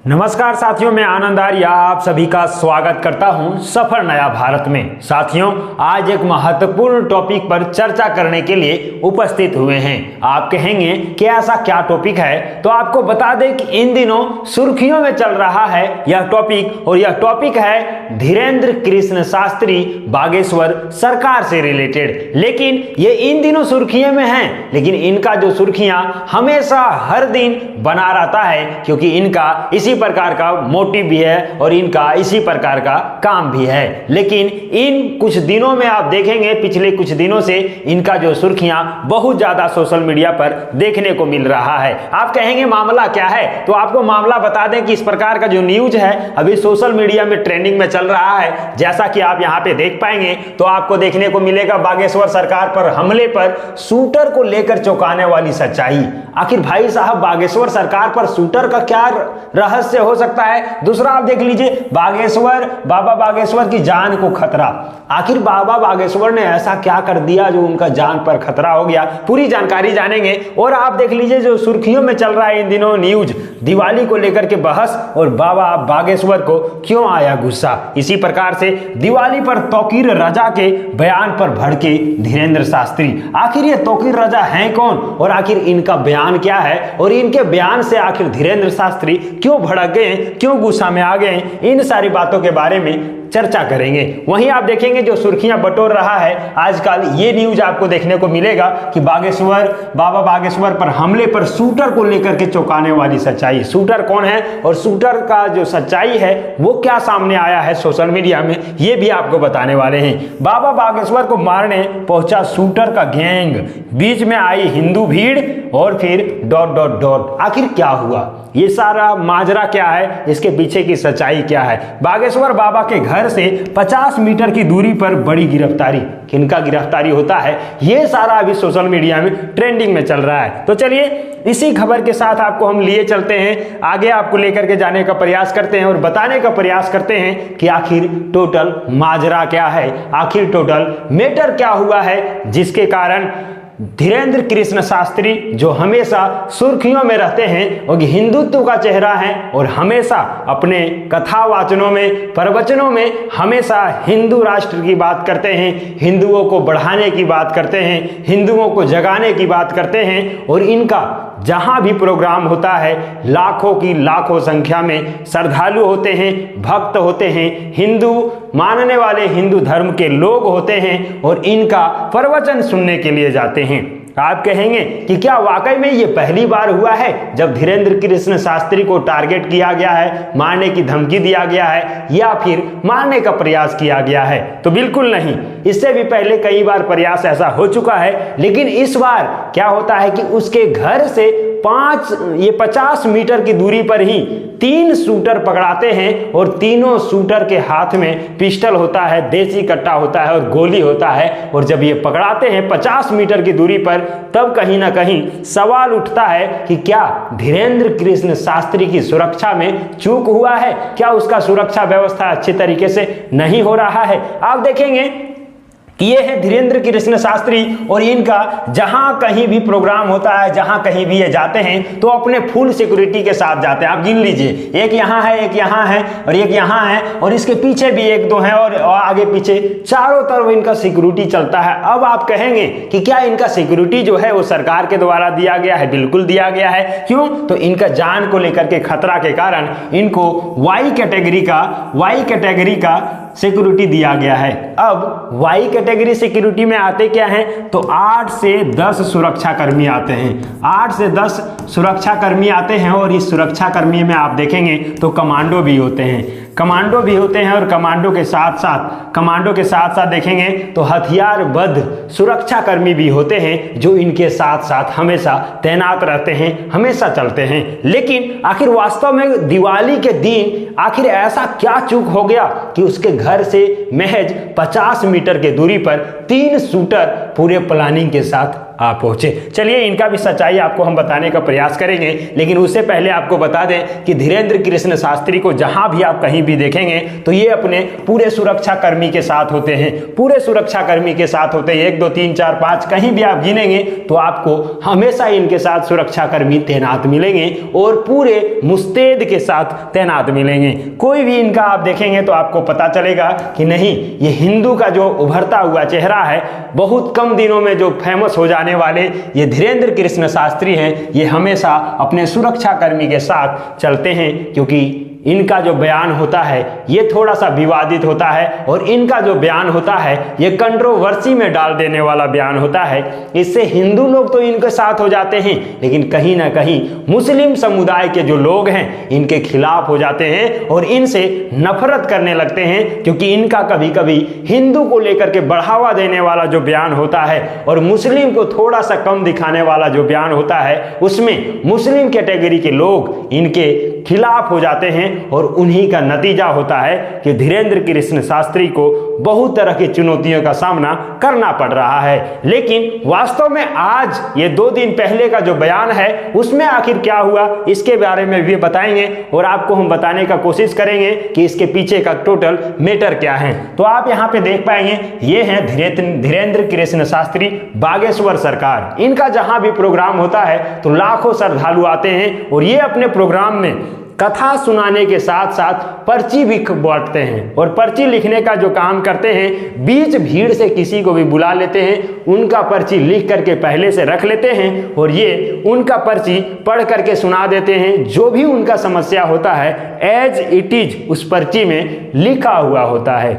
नमस्कार साथियों, मैं आनंद आर्य आप सभी का स्वागत करता हूं सफर नया भारत में। साथियों, आज एक महत्वपूर्ण टॉपिक पर चर्चा करने के लिए उपस्थित हुए हैं। आप कहेंगे कि ऐसा क्या टॉपिक है, तो आपको बता दें कि इन दिनों सुर्खियों में चल रहा है यह टॉपिक, और यह टॉपिक है धीरेन्द्र कृष्ण शास्त्री बागेश्वर सरकार से रिलेटेड। लेकिन ये इन दिनों सुर्खियों में हैं, लेकिन इनका जो सुर्खियां हमेशा हर दिन बना रहता है, क्योंकि इनका इसी प्रकार का मोटिव भी है और इनका इसी प्रकार का काम भी है। लेकिन इन कुछ दिनों में आप देखेंगे, पिछले कुछ दिनों से इनका जो सुर्खियां बहुत ज्यादा सोशल मीडिया पर देखने को मिल रहा है। आप कहेंगे मामला क्या है, तो आपको मामला बता दें कि इस प्रकार का जो न्यूज है अभी सोशल मीडिया में ट्रेंडिंग में चल रहा है। जैसा कि आप यहाँ पे देख पाएंगे, तो आपको देखने को मिलेगा बागेश्वर सरकार पर हमले पर शूटर को लेकर चौंकाने वाली सच्चाई। आखिर भाई साहब, बागेश्वर सरकार पर शूटर का क्या रहस्य हो सकता है? दूसरा आप देख लीजिए, बाबा बागेश्वर की जान को खतरा। आखिर बाबा बागेश्वर ने ऐसा क्या कर दिया जो उनका जान पर खतरा हो गया? पूरी जानकारी जानेंगे। और आप देख लीजिए, जो सुर्खियों में चल रहा है इन दिनों न्यूज, दिवाली को लेकर के बहस और बाबा बागेश्वर को क्यों आया गुस्सा। इसी प्रकार से दिवाली पर तौकीर रजा के बयान पर भड़के धीरेन्द्र शास्त्री। आखिर ये तौकीर रजा हैं कौन और आखिर इनका बयान क्या है, और इनके बयान से आखिर धीरेन्द्र शास्त्री क्यों भड़क गए, क्यों गुस्सा में आ गए, इन सारी बातों के बारे में चर्चा करेंगे। वहीं आप देखेंगे जो सुर्खियां बटोर रहा है आजकल, ये न्यूज आपको देखने को मिलेगा कि बाबा बागेश्वर पर हमले पर शूटर को लेकर के चौंकाने वाली सच्चाई। शूटर कौन है और शूटर का जो सच्चाई है वो क्या सामने आया है सोशल मीडिया में, ये भी आपको बताने वाले हैं। बाबा बागेश्वर को मारने पहुंचा शूटर का गैंग, बीच में आई हिंदू भीड़ और फिर ... आखिर क्या हुआ, ये सारा माजरा क्या है, इसके पीछे की सच्चाई क्या है? बागेश्वर बाबा के घर से 50 मीटर की दूरी पर बड़ी गिरफ्तारी। किनका गिरफ्तारी होता है, ये सारा अभी सोशल मीडिया में ट्रेंडिंग में चल रहा है। तो चलिए इसी खबर के साथ आपको हम लिए चलते हैं आगे, आपको लेकर के जाने का प्रयास करते हैं और बताने का प्रयास करते हैं कि आखिर टोटल माजरा क्या है, आखिर टोटल मैटर क्या हुआ है, जिसके कारण धीरेन्द्र कृष्ण शास्त्री, जो हमेशा सुर्खियों में रहते हैं और हिंदुत्व का चेहरा है और हमेशा अपने कथावाचनों में, प्रवचनों में हमेशा हिंदू राष्ट्र की बात करते हैं, हिंदुओं को बढ़ाने की बात करते हैं, हिंदुओं को जगाने की बात करते हैं। और इनका जहां भी प्रोग्राम होता है लाखों की लाखों संख्या में श्रद्धालु होते हैं, भक्त होते हैं, हिंदू मानने वाले हिंदू धर्म के लोग होते हैं और इनका प्रवचन सुनने के लिए जाते हैं। आप कहेंगे कि क्या वाकई में ये पहली बार हुआ है जब धीरेन्द्र कृष्ण शास्त्री को टारगेट किया गया है, मारने की धमकी दिया गया है, या फिर मारने का प्रयास किया गया है? तो बिल्कुल नहीं, इससे भी पहले कई बार प्रयास ऐसा हो चुका है। लेकिन इस बार क्या होता है कि उसके घर से 50 मीटर की दूरी पर ही 3 शूटर पकड़ाते हैं और तीनों शूटर के हाथ में पिस्टल होता है, देसी कट्टा होता है और गोली होता है। और जब ये पकड़ाते हैं 50 मीटर की दूरी पर, तब कहीं ना कहीं सवाल उठता है कि क्या धीरेन्द्र कृष्ण शास्त्री की सुरक्षा में चूक हुआ है, क्या उसका सुरक्षा व्यवस्था अच्छे तरीके से नहीं हो रहा है? आप देखेंगे कि ये है धीरेन्द्र कृष्ण शास्त्री, और इनका जहां कहीं भी प्रोग्राम होता है, जहां कहीं भी ये जाते हैं तो अपने फुल सिक्योरिटी के साथ जाते हैं। आप गिन लीजिए, एक यहाँ है, एक यहाँ है और एक यहाँ है, और इसके पीछे भी 1-2 हैं और आगे पीछे चारों तरफ इनका सिक्योरिटी चलता है। अब आप कहेंगे कि क्या इनका सिक्योरिटी जो है वो सरकार के द्वारा दिया गया है? बिल्कुल दिया गया है। क्यों? तो इनका जान को लेकर के खतरा के कारण इनको वाई कैटेगरी का सिक्योरिटी दिया गया है। अब वाई कैटेगरी सिक्योरिटी में आते क्या हैं, तो 8 से 10 सुरक्षा कर्मी आते हैं, 8 से 10 सुरक्षा कर्मी आते हैं। और इस सुरक्षा कर्मी में आप देखेंगे तो कमांडो भी होते हैं, और कमांडो के साथ साथ देखेंगे तो हथियारबद्ध सुरक्षा कर्मी भी होते हैं, जो इनके साथ साथ हमेशा तैनात रहते हैं, हमेशा चलते हैं। लेकिन आखिर वास्तव में दिवाली के दिन आखिर ऐसा क्या चूक हो गया कि उसके घर से महज 50 मीटर के दूरी पर 3 शूटर पूरे प्लानिंग के साथ आ पहुंचे। चलिए इनका भी सच्चाई आपको हम बताने का प्रयास करेंगे, लेकिन उससे पहले आपको बता दें कि धीरेंद्र कृष्ण शास्त्री को जहां भी आप कहीं भी देखेंगे तो ये अपने पूरे सुरक्षा कर्मी के साथ होते हैं, पूरे सुरक्षा कर्मी के साथ होते हैं। 1 2 3 4 5 कहीं भी आप गिनेंगे तो आपको हमेशा इनके साथ सुरक्षा कर्मी तैनात मिलेंगे और पूरे मुस्तैद के साथ तैनात मिलेंगे। कोई भी इनका आप देखेंगे तो आपको पता चलेगा कि नहीं, ये हिंदू का जो उभरता हुआ चेहरा है, बहुत कम दिनों में जो फेमस हो जाने वाले ये धीरेंद्र कृष्ण शास्त्री हैं, ये हमेशा अपने सुरक्षा कर्मी के साथ चलते हैं, क्योंकि इनका जो बयान होता है ये थोड़ा सा विवादित होता है और इनका जो बयान होता है ये कंट्रोवर्सी में डाल देने वाला बयान होता है। इससे हिंदू लोग तो इनके साथ हो जाते हैं, लेकिन कहीं ना कहीं मुस्लिम समुदाय के जो लोग हैं इनके खिलाफ हो जाते हैं और इनसे नफरत करने लगते हैं, क्योंकि इनका कभी कभी हिंदू को लेकर के बढ़ावा देने वाला जो बयान होता है और मुस्लिम को थोड़ा सा कम दिखाने वाला जो बयान होता है, उसमें मुस्लिम कैटेगरी के लोग इनके खिलाफ हो जाते हैं और उन्हीं का नतीजा होता है कि धीरेंद्र कृष्ण शास्त्री को बहुत तरह की चुनौतियों का सामना करना पड़ रहा है। लेकिन वास्तव में आज ये 2 दिन पहले का जो बयान है उसमें आखिर क्या हुआ, इसके बारे में भी बताएंगे और आपको हम बताने का कोशिश करेंगे कि इसके पीछे का टोटल मैटर क्या है। तो आप यहाँ पे देख पाएंगे ये है धीरेंद्र कृष्ण शास्त्री बागेश्वर सरकार। इनका जहां भी प्रोग्राम होता है तो लाखों श्रद्धालु आते हैं और ये अपने प्रोग्राम में कथा सुनाने के साथ साथ पर्ची भी बांटते हैं और पर्ची लिखने का जो काम करते हैं, बीच भीड़ से किसी को भी बुला लेते हैं, उनका पर्ची लिख करके पहले से रख लेते हैं और ये उनका पर्ची पढ़ करके सुना देते हैं। जो भी उनका समस्या होता है एज इट इज उस पर्ची में लिखा हुआ होता है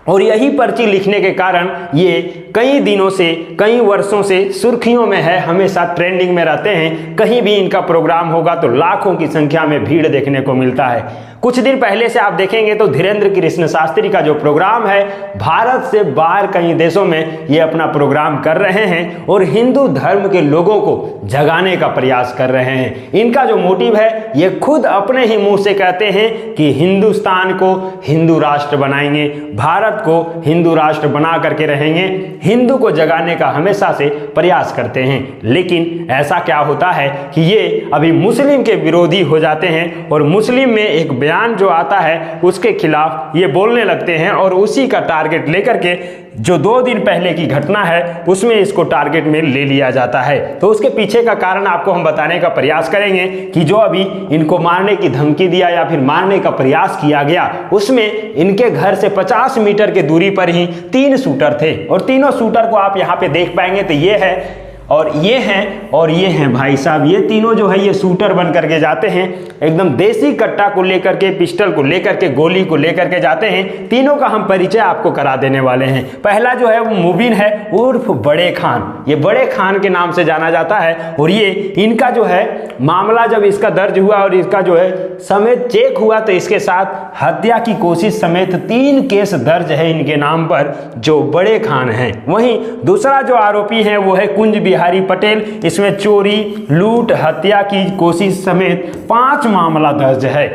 और यही पर्ची लिखने के कारण ये कई दिनों से, कई वर्षों से सुर्खियों में है, हमेशा ट्रेंडिंग में रहते हैं। कहीं भी इनका प्रोग्राम होगा तो लाखों की संख्या में भीड़ देखने को मिलता है। कुछ दिन पहले से आप देखेंगे तो धीरेंद्र कृष्ण शास्त्री का जो प्रोग्राम है, भारत से बाहर कई देशों में ये अपना प्रोग्राम कर रहे हैं और हिंदू धर्म के लोगों को जगाने का प्रयास कर रहे हैं। इनका जो मोटिव है ये खुद अपने ही मुंह से कहते हैं कि हिंदुस्तान को हिंदू राष्ट्र बनाएंगे, भारत को हिंदू राष्ट्र बना करके रहेंगे, हिंदू को जगाने का हमेशा से प्रयास करते हैं। लेकिन ऐसा क्या होता है कि ये अभी मुस्लिम के विरोधी हो जाते हैं और मुस्लिम में एक बयान जो आता है उसके खिलाफ ये बोलने लगते हैं और उसी का टारगेट लेकर के जो 2 दिन पहले की घटना है उसमें इसको टारगेट में ले लिया जाता है। तो उसके पीछे का कारण आपको हम बताने का प्रयास करेंगे कि जो अभी इनको मारने की धमकी दिया या फिर मारने का प्रयास किया गया, उसमें इनके घर से 50 मीटर की दूरी पर ही 3 शूटर थे और तीनों शूटर को आप यहाँ पे देख पाएंगे तो ये है और ये हैं और ये हैं भाई साहब। ये तीनों जो है ये शूटर बन करके जाते हैं, एकदम देसी कट्टा को लेकर के, पिस्टल को लेकर के, गोली को लेकर के जाते हैं। तीनों का हम परिचय आपको करा देने वाले हैं। पहला जो है वो मुबीन है उर्फ बड़े खान, ये बड़े खान के नाम से जाना जाता है और ये इनका जो है मामला जब इसका दर्ज हुआ और इसका जो है समेत चेक हुआ तो इसके साथ हत्या की कोशिश समेत 3 केस दर्ज है इनके नाम पर, जो बड़े खान हैं। वहीं दूसरा जो आरोपी है वो है कुंज बिहारी पटेल। इसमें चोरी, लूट, हत्या की कोशिश समेत 5 मामला दर्ज है।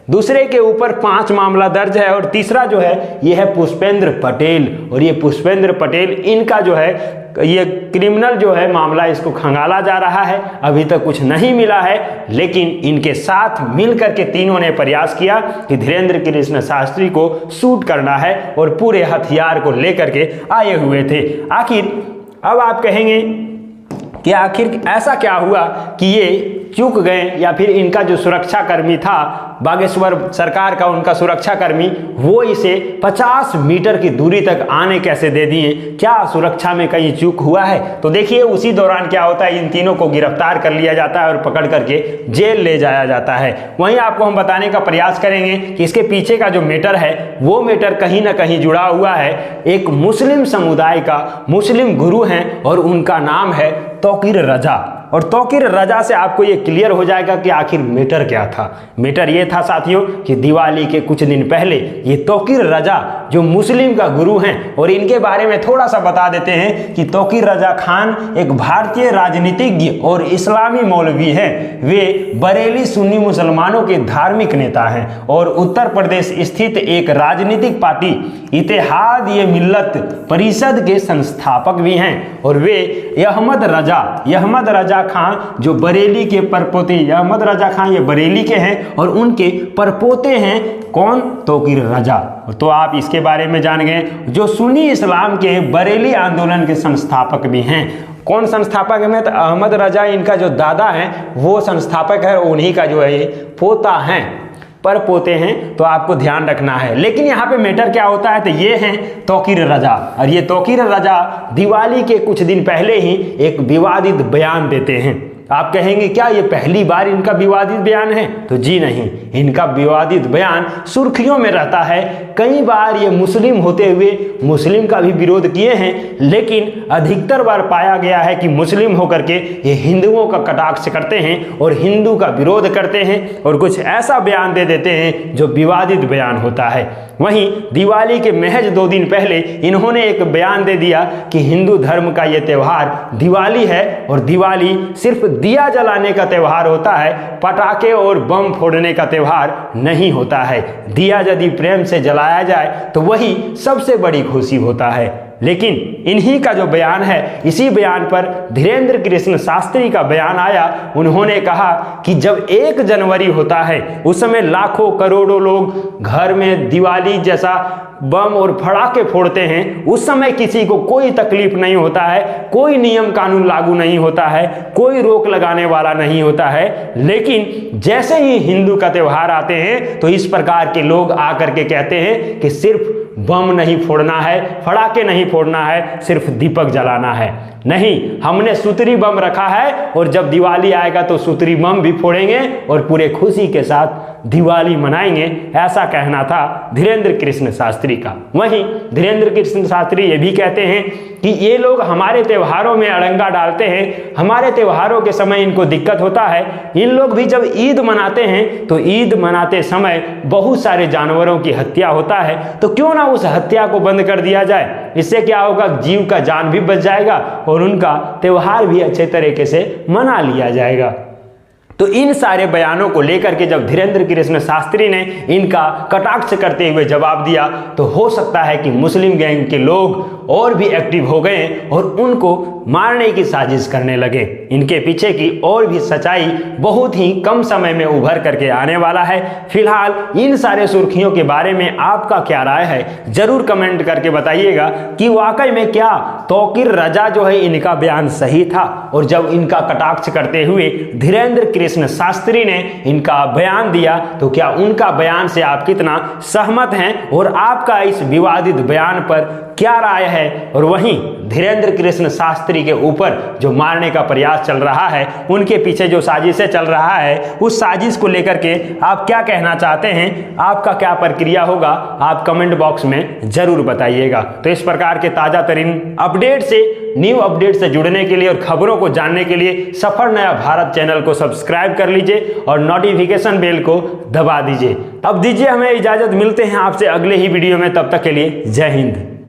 दूसरे के ऊपर 5 मामला दर्ज है और तीसरा जो है ये है पुष्पेंद्र पटेल और ये पुष्पेंद्र पटेल इनका जो है ये क्रिमिनल जो है मामला इसको खंगाला जा रहा है। अभी तक कुछ नहीं मिला है, लेकिन इनके साथ मिलकर के तीनों ने प्रयास किया कि धीरेंद्र कृष्ण शास्त्री को शूट करना है और पूरे हथियार को लेकर के आए हुए थे। आखिर अब आप कहेंगे कि आखिर ऐसा क्या हुआ कि ये चूक गए या फिर इनका जो सुरक्षा कर्मी था बागेश्वर सरकार का, उनका सुरक्षा कर्मी, वो इसे 50 मीटर की दूरी तक आने कैसे दे दिए? क्या सुरक्षा में कहीं चूक हुआ है? तो देखिए उसी दौरान क्या होता है, इन तीनों को गिरफ्तार कर लिया जाता है और पकड़ करके जेल ले जाया जाता है। वहीं आपको हम बताने का प्रयास करेंगे कि इसके पीछे का जो मैटर है वो मैटर कहीं ना कहीं जुड़ा हुआ है एक मुस्लिम समुदाय का, मुस्लिम गुरु हैं और उनका नाम है तौकीर रजा। और तौकीर रजा से आपको ये क्लियर हो जाएगा कि आखिर मैटर क्या था। मैटर ये था साथियों कि दिवाली के कुछ दिन पहले ये तौकीर रजा जो मुस्लिम का गुरु हैं, और इनके बारे में थोड़ा सा बता देते हैं कि तौकीर रजा खान एक भारतीय राजनीतिज्ञ और इस्लामी मौलवी हैं। वे बरेली सुन्नी मुसलमानों के धार्मिक नेता हैं और उत्तर प्रदेश स्थित एक राजनीतिक पार्टी इत्तेहाद-ए-मिल्लत परिषद के संस्थापक भी हैं। और वे अहमद रजा खां जो बरेली के परपोते, अहमद रजा खां ये बरेली के हैं और उनके परपोते हैं कौन, तौकीर रजा। तो आप इसके बारे में जान गए। जो सुन्नी इस्लाम के बरेली आंदोलन के संस्थापक भी हैं। कौन संस्थापक है? तो अहमद रजा इनका जो दादा है वो संस्थापक है, उन्हीं का जो है पोता है, पर पोते हैं, तो आपको ध्यान रखना है। लेकिन यहाँ पे मैटर क्या होता है, तो ये हैं तौकीर रजा, और ये तौकीर रजा दिवाली के कुछ दिन पहले ही एक विवादित बयान देते हैं। आप कहेंगे क्या ये पहली बार इनका विवादित बयान है? तो जी नहीं, इनका विवादित बयान सुर्खियों में रहता है। कई बार ये मुस्लिम होते हुए मुस्लिम का भी विरोध किए हैं, लेकिन अधिकतर बार पाया गया है कि मुस्लिम होकर के ये हिंदुओं का कटाक्ष करते हैं और हिंदू का विरोध करते हैं और कुछ ऐसा बयान दे देते हैं जो विवादित बयान होता है। वहीं दिवाली के महज 2 दिन पहले इन्होंने एक बयान दे दिया कि हिंदू धर्म का ये त्यौहार दिवाली है और दिवाली सिर्फ दिया जलाने का त्यौहार होता है, पटाखे और बम फोड़ने का त्यौहार नहीं होता है। दिया यदि प्रेम से जलाया जाए तो वही सबसे बड़ी खुशी होता है। लेकिन इन्हीं का जो बयान है, इसी बयान पर धीरेन्द्र कृष्ण शास्त्री का बयान आया। उन्होंने कहा कि जब 1 जनवरी होता है उस समय लाखों करोड़ों लोग घर में दिवाली जैसा बम और फड़ाके फोड़ते हैं, उस समय किसी को कोई तकलीफ नहीं होता है, कोई नियम कानून लागू नहीं होता है, कोई रोक लगाने वाला नहीं होता है। लेकिन जैसे ही हिंदू का त्यौहार आते हैं तो इस प्रकार के लोग आकर के कहते हैं कि सिर्फ बम नहीं फोड़ना है, फड़ाके नहीं फोड़ना है, सिर्फ दीपक जलाना है। नहीं, हमने सूतरी बम रखा है और जब दिवाली आएगा तो सूतरी बम भी फोड़ेंगे और पूरे खुशी के साथ दिवाली मनाएंगे, ऐसा कहना था धीरेन्द्र कृष्ण शास्त्री का। वहीं धीरेन्द्र कृष्ण शास्त्री ये भी कहते हैं कि ये लोग हमारे त्योहारों में अड़ंगा डालते हैं, हमारे त्योहारों के समय इनको दिक्कत होता है। इन लोग भी जब ईद मनाते हैं तो ईद मनाते समय बहुत सारे जानवरों की हत्या होता है, तो क्यों ना उस हत्या को बंद कर दिया जाए। इससे क्या होगा, जीव का जान भी बच जाएगा और उनका त्यौहार भी अच्छे तरीके से मना लिया जाएगा। तो इन सारे बयानों को लेकर के जब धीरेन्द्र कृष्ण शास्त्री ने इनका कटाक्ष करते हुए जवाब दिया, तो हो सकता है कि मुस्लिम गैंग के लोग और भी एक्टिव हो गए और उनको मारने की साजिश करने लगे। इनके पीछे की और भी सच्चाई बहुत ही कम समय में उभर करके आने वाला है। फिलहाल इन सारे सुर्खियों के बारे में आपका क्या राय है, जरूर कमेंट करके बताइएगा कि वाकई में क्या तौकीर रजा जो है इनका बयान सही था, और जब इनका कटाक्ष करते हुए धीरेन्द्र कृष्ण शास्त्री ने इनका बयान दिया तो क्या उनका बयान से आप कितना सहमत हैं और आपका इस विवादित बयान पर क्या राय है। और वहीं धीरेन्द्र कृष्ण शास्त्री के ऊपर जो मारने का प्रयास चल रहा है, उनके पीछे जो साजिशें चल रहा है, उस साजिश को लेकर के आप क्या कहना चाहते हैं, आपका क्या प्रक्रिया होगा, आप कमेंट बॉक्स में जरूर बताइएगा। तो इस प्रकार के ताजा तरीन अपडेट से, न्यू अपडेट से जुड़ने के लिए और खबरों को जानने के लिए सफर नया भारत चैनल को सब्सक्राइब कर लीजिए और नोटिफिकेशन बेल को दबा दीजिए। अब दीजिए हमें इजाजत, मिलते हैं आपसे अगले ही वीडियो में, तब तक के लिए जय हिंद।